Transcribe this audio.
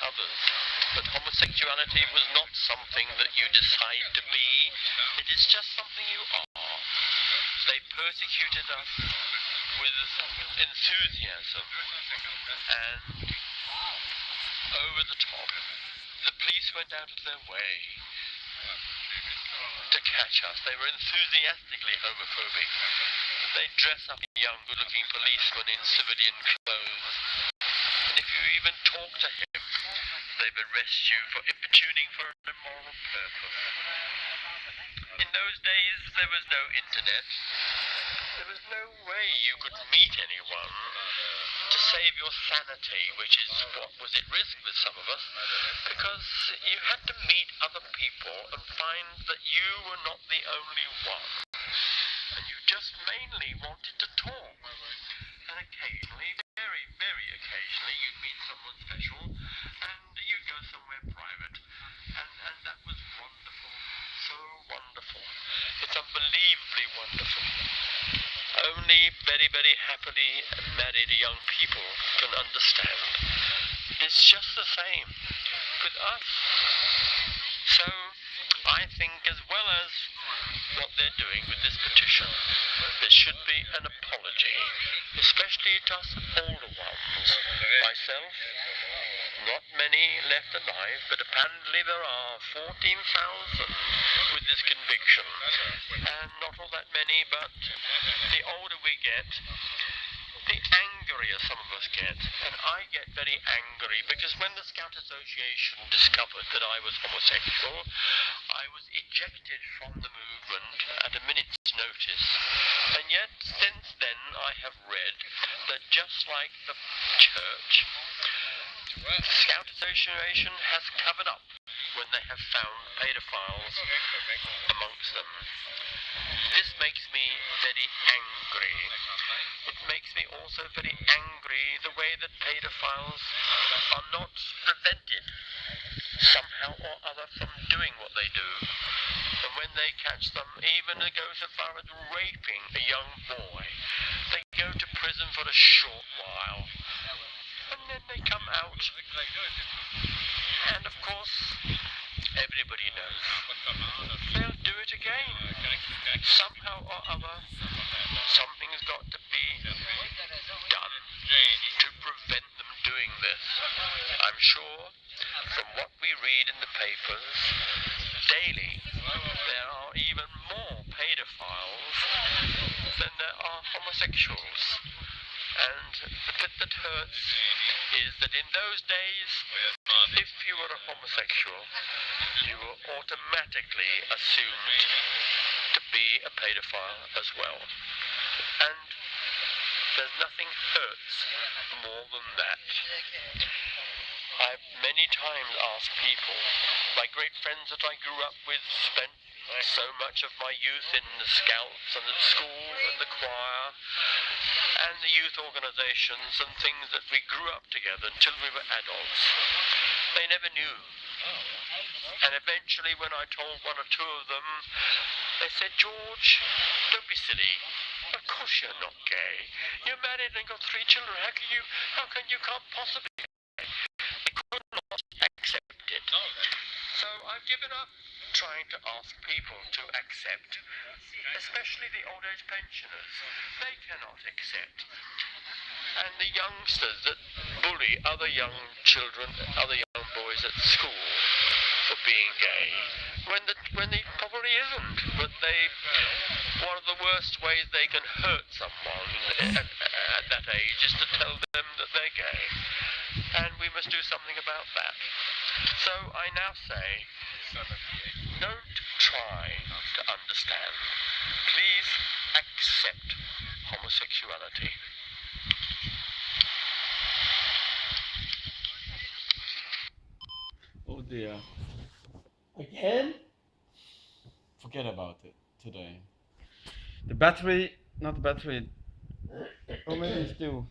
others. But homosexuality was not something that you decide to be. It is just something you are. They persecuted us with enthusiasm and over the top. The police went out of their way to catch us. They were enthusiastically homophobic. They dress up young, good-looking policemen in civilian clothes. And if you even talk to him, they would arrest you for importuning for an immoral purpose. In those days, there was no internet. There was no way you could meet anyone to save your sanity, which is what was at risk with some of us, because you had to meet other people and find that you were not the only one. And you just mainly wanted to talk. And occasionally, very, very occasionally, you'd meet someone special and you'd go somewhere private. And that was wonderful. So wonderful. It's unbelievably wonderful. Only very, very happily married young people can understand. It's just the same with us. So I think, as well as what they're doing with this petition, there should be an apology, especially to us older ones. Myself, not many left alive, but apparently there are 14,000 with this conviction, and not all that many, but the older we get, the angrier some of us get. And I get very angry because when the Scout Association discovered that I was homosexual, I was ejected from the movement at a minute's notice. And yet, since then, I have read that just like the church, the Scout Association has covered up when they have found paedophiles amongst them. This makes me very angry. It makes me also very angry the way that paedophiles are not prevented somehow or other from doing what they do. And when they catch them, even they go so far as raping a young boy, they go to prison for a short while. And then they come out. And of course, everybody knows they'll do it again. Somehow or other, something's got to be done to prevent them doing this. I'm sure from what we read in the papers daily, there are even more paedophiles than there are homosexuals. And the bit that hurts is that in those days, if you were a homosexual, you were automatically assumed to be a paedophile as well. And there's nothing hurts more than that. I've many times asked people, my great friends that I grew up with, spent so much of my youth in the Scouts and at school and the choir and the youth organizations and things that we grew up together until we were adults. They never knew. And eventually when I told one or two of them, they said, George, don't be silly. Of course you're not gay. You're married and got 3 children. How can you can't possibly be gay? They could not accept it. So I've given up trying to ask people to accept, especially the old age pensioners. They cannot accept. And the youngsters that bully other young children, other young boys at school for being gay, when he probably isn't. But one of the worst ways they can hurt someone at that age is to tell them that they're gay. And we must do something about that. So I now say, don't try to understand. Please accept homosexuality. Oh dear. Again? Forget about it today. The battery, not the battery. Oh, maybe still.